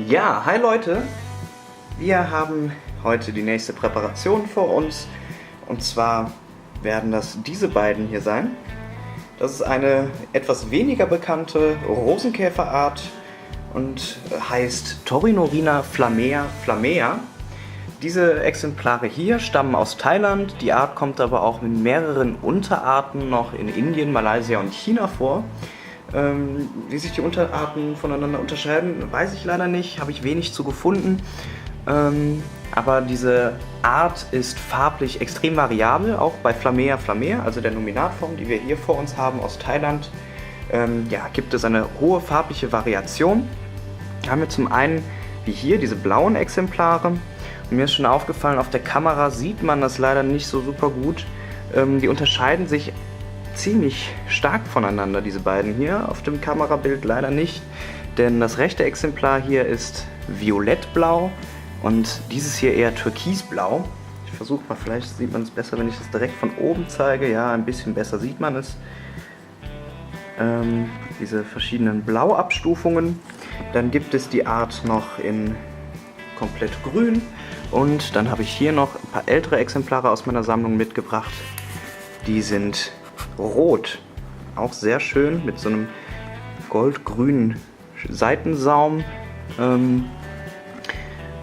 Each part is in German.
Ja, hi Leute! Wir haben heute die nächste Präparation vor uns. Und zwar werden das diese beiden hier sein. Das ist eine etwas weniger bekannte Rosenkäferart und heißt Torrinoria flammea flammea. Diese Exemplare hier stammen aus Thailand. Die Art kommt aber auch mit mehreren Unterarten noch in Indien, Malaysia und China vor. Wie sich die Unterarten voneinander unterscheiden, weiß ich leider nicht, habe ich wenig zu gefunden. Aber diese Art ist farblich extrem variabel, auch bei Flammea flammea, also der Nominatform, die wir hier vor uns haben aus Thailand. Gibt es eine hohe farbliche Variation. Da haben wir zum einen, wie hier, diese blauen Exemplare. Und mir ist schon aufgefallen, auf der Kamera sieht man das leider nicht so super gut. Die unterscheiden sich ziemlich stark voneinander, diese beiden hier. Auf dem Kamerabild leider nicht, denn das rechte Exemplar hier ist violettblau und dieses hier eher türkisblau. Ich versuche mal, vielleicht sieht man es besser, wenn ich das direkt von oben zeige. Ja, ein bisschen besser sieht man es. Diese verschiedenen Blauabstufungen. Dann gibt es die Art noch in komplett grün und dann habe ich hier noch ein paar ältere Exemplare aus meiner Sammlung mitgebracht. Die sind rot, auch sehr schön mit so einem goldgrünen Seitensaum.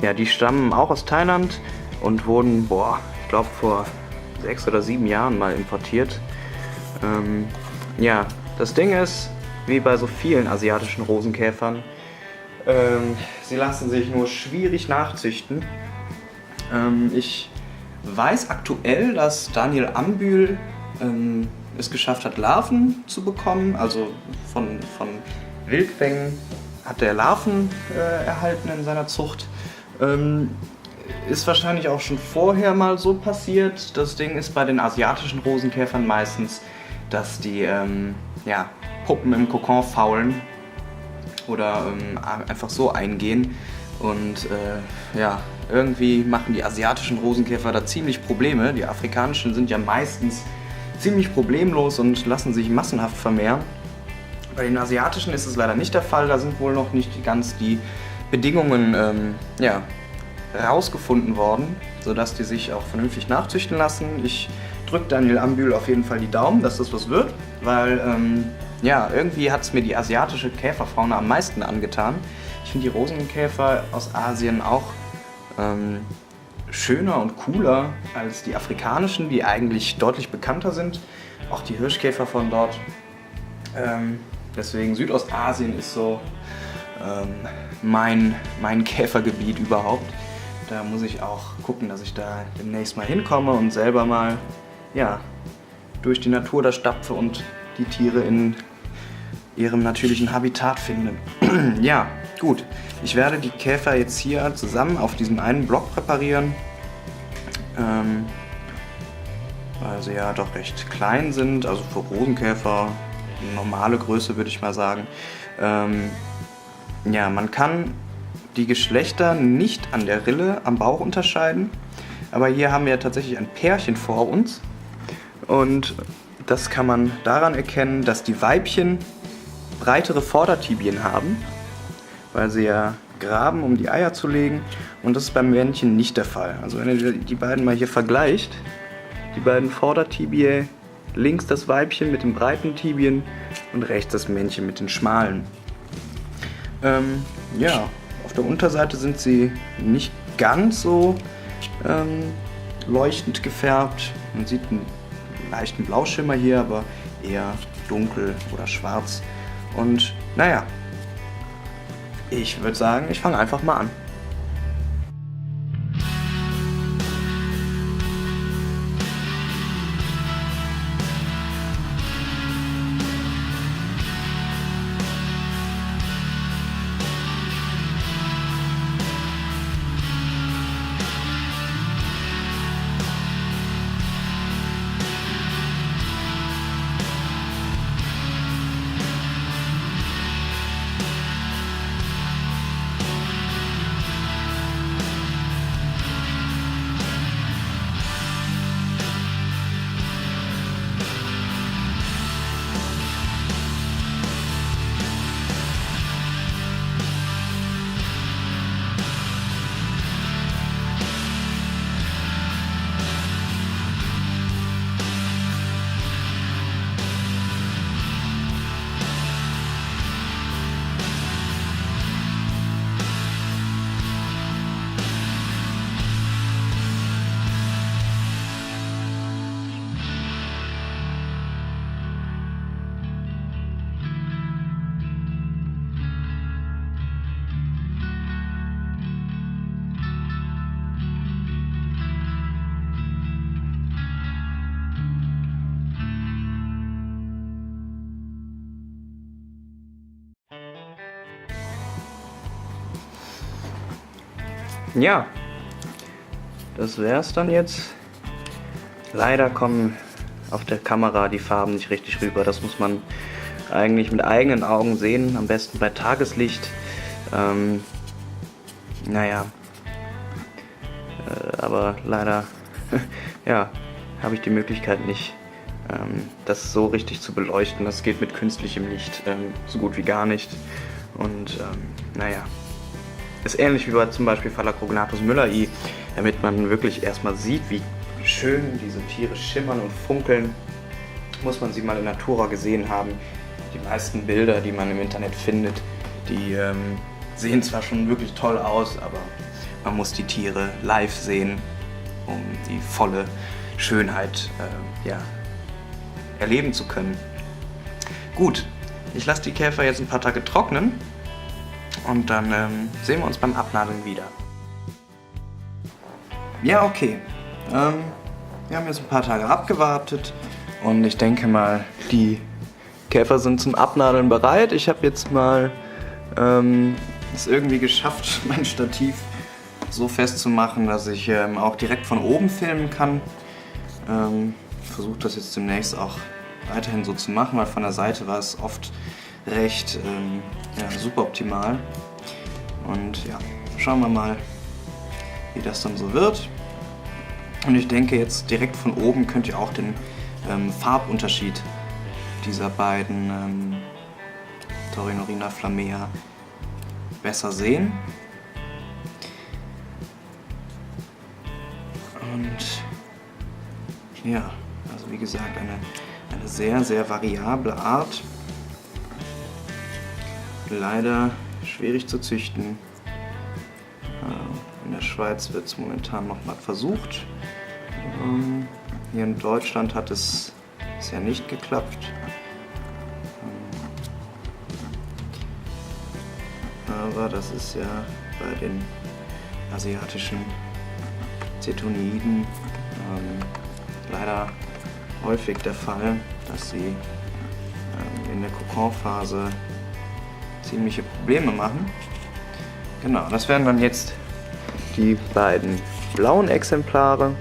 Die stammen auch aus Thailand und wurden, ich glaube vor 6 oder 7 Jahren mal importiert. Das Ding ist, wie bei so vielen asiatischen Rosenkäfern, sie lassen sich nur schwierig nachzüchten. Ich weiß aktuell, dass Daniel Ambühl es geschafft hat, Larven zu bekommen. Also von Wildfängen hat er Larven erhalten in seiner Zucht. Ist wahrscheinlich auch schon vorher mal so passiert. Das Ding ist bei den asiatischen Rosenkäfern meistens, dass die Puppen im Kokon faulen oder einfach so eingehen. Und irgendwie machen die asiatischen Rosenkäfer da ziemlich Probleme. Die afrikanischen sind ja meistens ziemlich problemlos und lassen sich massenhaft vermehren. Bei den asiatischen ist es leider nicht der Fall, da sind wohl noch nicht ganz die Bedingungen herausgefunden worden, sodass die sich auch vernünftig nachzüchten lassen. Ich drücke Daniel Ambühl auf jeden Fall die Daumen, dass das was wird, weil irgendwie hat es mir die asiatische Käferfauna am meisten angetan. Ich finde die Rosenkäfer aus Asien auch schöner und cooler als die afrikanischen, die eigentlich deutlich bekannter sind. Auch die Hirschkäfer von dort. Deswegen Südostasien ist so mein Käfergebiet überhaupt. Da muss ich auch gucken, dass ich da demnächst mal hinkomme und selber mal durch die Natur da stapfe und die Tiere in ihrem natürlichen Habitat finde. Ja, gut. Ich werde die Käfer jetzt hier zusammen auf diesem einen Block präparieren, weil sie ja doch recht klein sind, also für Rosenkäfer normale Größe würde ich mal sagen. Man kann die Geschlechter nicht an der Rille am Bauch unterscheiden, aber hier haben wir tatsächlich ein Pärchen vor uns und das kann man daran erkennen, dass die Weibchen breitere Vordertibien haben, weil sie ja graben, um die Eier zu legen, und das ist beim Männchen nicht der Fall. Also wenn ihr die beiden mal hier vergleicht, die beiden Vordertibiae, links das Weibchen mit den breiten Tibien und rechts das Männchen mit den schmalen. Auf der Unterseite sind sie nicht ganz so leuchtend gefärbt. Man sieht einen leichten Blauschimmer hier, aber eher dunkel oder schwarz. Und ich würde sagen, ich fange einfach mal an. Ja, das wär's dann jetzt. Leider kommen auf der Kamera die Farben nicht richtig rüber. Das muss man eigentlich mit eigenen Augen sehen, am besten bei Tageslicht. Aber leider ja, habe ich die Möglichkeit nicht, das so richtig zu beleuchten. Das geht mit künstlichem Licht so gut wie gar nicht. Und ist ähnlich wie bei zum Beispiel Phalacrognathus mülleri, damit man wirklich erstmal sieht, wie schön diese Tiere schimmern und funkeln, muss man sie mal in Natura gesehen haben. Die meisten Bilder, die man im Internet findet, die sehen zwar schon wirklich toll aus, aber man muss die Tiere live sehen, um die volle Schönheit erleben zu können. Gut, ich lasse die Käfer jetzt ein paar Tage trocknen und dann sehen wir uns beim Abnadeln wieder. Ja, okay. Wir haben jetzt ein paar Tage abgewartet und ich denke mal, die Käfer sind zum Abnadeln bereit. Ich habe jetzt mal es irgendwie geschafft, mein Stativ so festzumachen, dass ich auch direkt von oben filmen kann. Ich versuche das jetzt demnächst auch weiterhin so zu machen, weil von der Seite war es oft recht super optimal. Und ja, schauen wir mal, wie das dann so wird. Und ich denke, jetzt direkt von oben könnt ihr auch den Farbunterschied dieser beiden Torreynorina flammea besser sehen. Und ja, also wie gesagt, eine sehr, sehr variable Art. Leider schwierig zu züchten. In der Schweiz wird es momentan noch mal versucht. Hier in Deutschland hat es bisher nicht geklappt. Aber das ist ja bei den asiatischen Cetoniden leider häufig der Fall, dass sie in der Kokonphase ziemliche Probleme machen. Genau, das wären dann jetzt die beiden blauen Exemplare.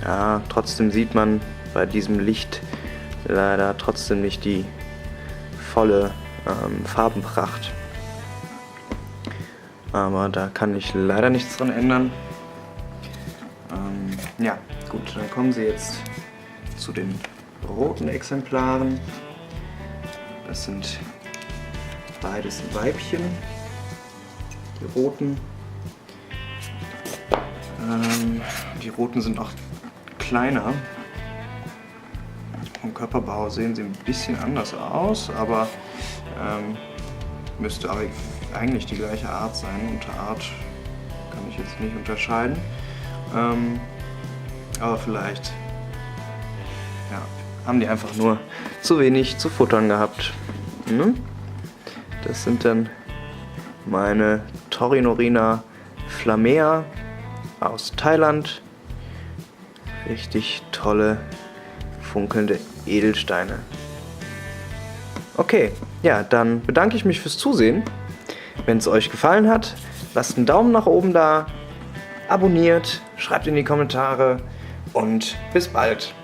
Ja, trotzdem sieht man bei diesem Licht leider trotzdem nicht die volle Farbenpracht. Aber da kann ich leider nichts dran ändern. Ja, gut, dann kommen sie jetzt zu den roten Exemplaren. Das sind beides Weibchen, die roten. Die roten sind auch kleiner. Vom Körperbau sehen sie ein bisschen anders aus, aber müsste aber eigentlich die gleiche Art sein. Unterart kann ich jetzt nicht unterscheiden. Aber vielleicht haben die einfach nur zu wenig zu futtern gehabt. Das sind dann meine Torreynorina flammea aus Thailand. Richtig tolle, funkelnde Edelsteine. Okay, ja, dann bedanke ich mich fürs Zusehen. Wenn es euch gefallen hat, lasst einen Daumen nach oben da, abonniert, schreibt in die Kommentare und bis bald.